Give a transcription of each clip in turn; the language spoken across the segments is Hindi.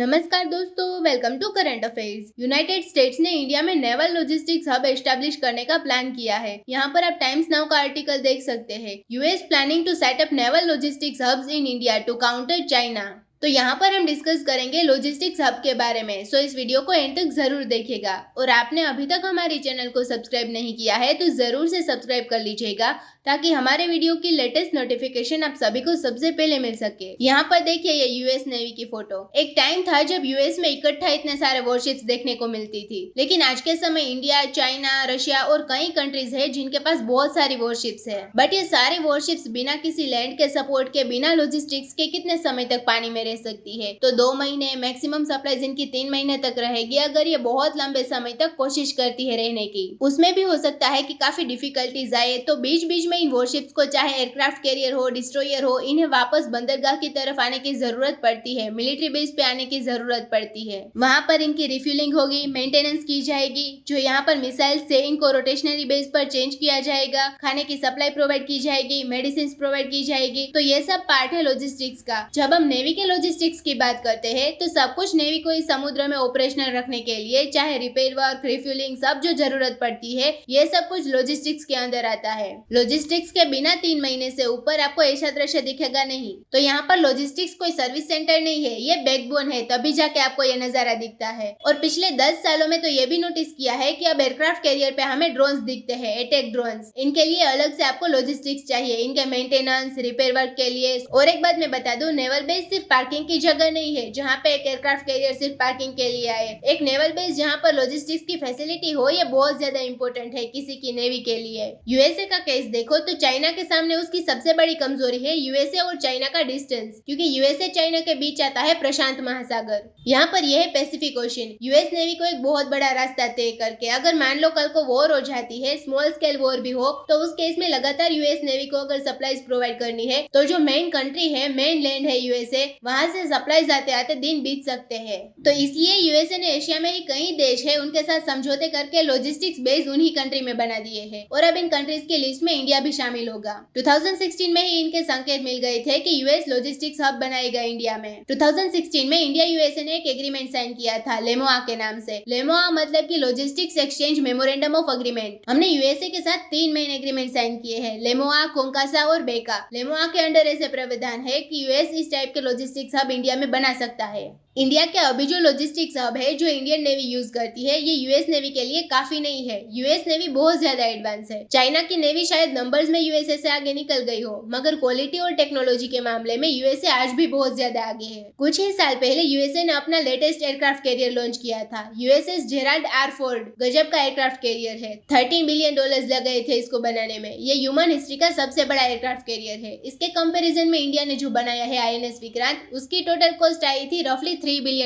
नमस्कार दोस्तों, welcome to current affairs. United States ने इंडिया में नेवल लॉजिस्टिक्स हब एस्टेब्लिश करने का प्लान किया है। यहाँ पर आप टाइम्स नाउ का आर्टिकल देख सकते हैं। US planning to set up naval logistics hubs in India to counter China. तो यहाँ पर हम डिस्कस करेंगे लॉजिस्टिक्स हब के बारे में, सो इस वीडियो को एंड तक जरूर देखिएगा। और आपने अभी तक हमारे चैनल को सब्सक्राइब नहीं किया है तो जरूर से सब्सक्राइब कर लीजिएगा ताकि हमारे वीडियो की लेटेस्ट नोटिफिकेशन आप सभी को सबसे पहले मिल सके। यहाँ पर देखिए ये यूएस नेवी की फोटो। एक टाइम था जब यूएस में इकट्ठा इतने सारे वॉरशिप्स देखने को मिलती थी, लेकिन आज के समय इंडिया, चाइना, रशिया और कई कंट्रीज है जिनके पास बहुत सारी वॉरशिप्स है। बट ये सारी वॉरशिप्स बिना किसी लैंड के सपोर्ट के, बिना लॉजिस्टिक्स के कितने समय तक पानी में रह सकती है? तो 2 महीने, मैक्सिमम सप्लाई इनकी 3 महीने तक रहेगी। अगर ये बहुत लंबे समय तक कोशिश करती है रहने की, उसमें भी हो सकता है कि काफी डिफिकल्टीज आए। तो बीच बीच में इन वॉरशिप्स को, चाहे एयरक्राफ्ट कैरियर हो, डिस्ट्रॉयर हो, इन्हें वापस बंदरगाह की तरफ आने की जरूरत पड़ती है, मिलिट्री बेस पे आने की जरूरत पड़ती है। वहां पर इनकी रिफ्यूलिंग होगी, मेंटेनेंस की जाएगी। जो यहाँ पर मिसाइल से इनको रोटेशनरी बेस पर चेंज किया जाएगा, खाने की सप्लाई प्रोवाइड की जाएगी, मेडिसिन प्रोवाइड की जाएगी। तो ये सब पार्ट है लॉजिस्टिक्स का। जब हम नेवी के लॉजिस्टिक्स की बात करते हैं तो सब कुछ नेवी को इस समुद्र में ऑपरेशनल रखने के लिए, चाहे रिपेयर वर्क, रिफ्यूलिंग, सब जो जरूरत पड़ती है, ये सब कुछ लॉजिस्टिक्स के अंदर आता है। लॉजिस्टिक्स के बिना 3 महीने से ऊपर आपको ऐसा दृश्य दिखेगा नहीं। तो यहाँ पर लॉजिस्टिक्स कोई सर्विस सेंटर नहीं है, ये बैकबोन है, तभी जाके आपको ये नजारा दिखता है। और पिछले 10 सालों में तो ये भी नोटिस किया है कि अब एयरक्राफ्ट कैरियर पे हमें ड्रोन्स दिखते हैं, अटैक ड्रोन्स। इनके लिए अलग से आपको लॉजिस्टिक्स चाहिए, इनके मेंटेनेंस, रिपेयर वर्क के लिए। और एक बात मैं बता दूं, नेवल बेस सिर्फ पार्किंग की जगह नहीं है जहाँ पे एक एयरक्राफ्ट कैरियर सिर्फ पार्किंग के लिए आए। एक नेवल बेस जहाँ पर लॉजिस्टिक्स की फैसिलिटी हो, ये बहुत ज्यादा इंपॉर्टेंट है किसी की नेवी के लिए। यूएसए का केस देखो तो चाइना के सामने उसकी सबसे बड़ी कमजोरी है यूएसए और चाइना का डिस्टेंस, क्योंकि यूएसए चाइना के बीच आता है प्रशांत महासागर। यहाँ पर यह है पैसिफिक ओशन। यूएस नेवी को एक बहुत बड़ा रास्ता तय करके, अगर मान लो कल को वॉर हो जाती है, स्मॉल स्केल वॉर भी हो, तो उस केस में लगातार यूएस नेवी को अगर सप्लाईज प्रोवाइड करनी है, तो जो मेन कंट्री है, मेन लैंड है यूएसए, वहां से सप्लाईज आते आते दिन बीत सकते हैं। तो इसलिए यूएसए ने एशिया में ही कई देश है उनके साथ समझौते करके लॉजिस्टिक्स बेस उन्हीं कंट्री में बना दिए हैं। और अब इन कंट्रीज की लिस्ट में इंडिया भी शामिल होगा। 2016 में ही इनके संकेत मिल गए थे कि यूएस लॉजिस्टिक्स हब बनाएगा इंडिया में। 2016 में इंडिया यूएसए ने एक एग्रीमेंट साइन किया था लेमोआ के नाम से। लेमोआ मतलब कि logistics exchange memorandum of agreement. हमने यूएसए के साथ 3 मेन एग्रीमेंट साइन किए हैं, लेमोआ, कोंकासा और बेका। लेमोआ के अंडर ऐसे प्रावधान है कि यूएस इस टाइप के लॉजिस्टिक्स हब इंडिया में बना सकता है। इंडिया के अभी जो लॉजिस्टिक्स हब है जो इंडियन नेवी यूज करती है, ये यूएस नेवी के लिए काफी नहीं है। यूएस नेवी बहुत ज्यादा एडवांस है। चाइना की नेवी शायद नंबर्स में यूएसए से आगे निकल गई हो, मगर क्वालिटी और टेक्नोलॉजी के मामले में यूएसए आज भी बहुत ज्यादा आगे है। कुछ ही साल पहले यूएसए ने अपना लेटेस्ट एयरक्राफ्ट कैरियर लॉन्च किया था, यूएसएस जेराल्ड आर फोर्ड। गजब का एयरक्राफ्ट कैरियर है। $13 बिलियन लगे थे इसको बनाने में। ये ह्यूमन हिस्ट्री का सबसे बड़ा एयरक्राफ्ट कैरियर है। इसके कंपेरिजन में इंडिया ने जो बनाया है आईएनएस विक्रांत, उसकी टोटल कॉस्ट आई थी रफली $3 बिलियन।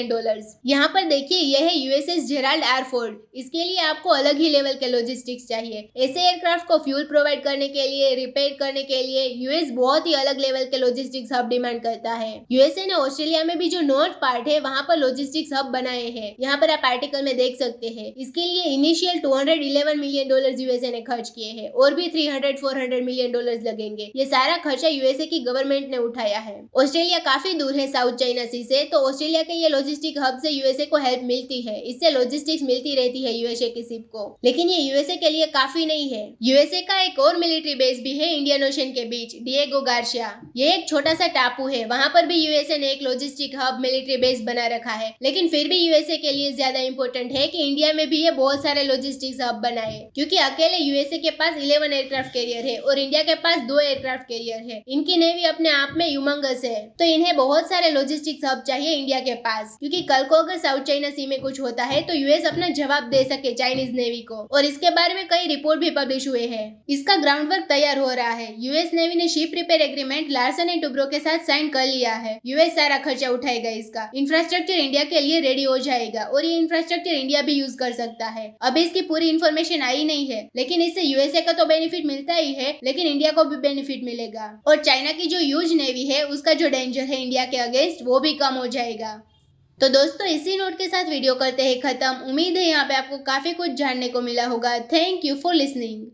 यहाँ पर देखिए यह है यूएसएस जेराल्ड आर फोर्ड। इसके लिए आपको अलग ही लेवल के लॉजिस्टिक्स चाहिए। ऐसे एयरक्राफ्ट को फ्यूल प्रोवाइड करने के लिए, रिपेयर करने के लिए यूएस बहुत ही अलग लेवल के लॉजिस्टिक्स हब डिमांड करता है। यूएसए ने ऑस्ट्रेलिया में भी जो नॉर्थ पार्ट है वहाँ पर लॉजिस्टिक्स हब बनाए हैं। यहाँ पर आप आर्टिकल में देख सकते हैं। इसके लिए इनिशियल $211 मिलियन यूएसए ने खर्च किए हैं और भी $300-400 मिलियन लगेंगे। ये सारा खर्चा यूएसए की गवर्नमेंट ने उठाया है। ऑस्ट्रेलिया काफी दूर है साउथ चाइना सी से, तो ऑस्ट्रेलिया के ये लॉजिस्टिक हब से यूएसए को हेल्प मिलती है। इससे लॉजिस्टिक्स मिलती रहती है यूएसए की शिप को। लेकिन ये यूएसए के लिए काफी नहीं है। यूएसए का एक और मिलिट्री बेस भी है इंडियन ओशन के बीच, डिएगो गार्सिया। ये एक छोटा सा टापू है, वहां पर भी यूएसए ने एक लॉजिस्टिक हब, मिलिट्री बेस बना रखा है। लेकिन फिर भी यूएसए के लिए ज्यादा इंपॉर्टेंट है कि इंडिया में भी ये बहुत सारे लॉजिस्टिक्स हब बनाए, क्योंकि अकेले यूएसए के पास 11 एयरक्राफ्ट कैरियर है और इंडिया के पास 2 एयरक्राफ्ट कैरियर है। इनकी नेवी अपने आप में ह्यूमंगस है, तो इन्हें बहुत सारे लॉजिस्टिक्स हब चाहिए इंडिया के पास, क्योंकि कल को अगर साउथ चाइना सी में कुछ होता है तो यूएस अपना जवाब दे सके चाइनीज नेवी को। और इसके बारे में कई रिपोर्ट भी पब्लिश हुए हैं। इसका ग्राउंड वर्क तैयार हो रहा है। यूएस नेवी ने ship repair agreement Larsen and Toubro के साथ साइन कर लिया है। यूएस सारा खर्चा उठाएगा इसका। इंफ्रास्ट्रक्चर इंडिया के लिए रेडी हो जाएगा और ये इंफ्रास्ट्रक्चर इंडिया भी यूज कर सकता है। अभी इसकी पूरी इन्फॉर्मेशन आई नहीं है, लेकिन इससे यूएसए का तो बेनिफिट मिलता ही है, लेकिन इंडिया को भी बेनिफिट मिलेगा। और चाइना की जो ह्यूज नेवी है उसका जो डेंजर है इंडिया के अगेंस्ट, वो भी कम हो जाएगा। तो दोस्तों इसी नोट के साथ वीडियो करते हैं खत्म। उम्मीद है यहाँ पे आपको काफी कुछ जानने को मिला होगा। Thank you for listening.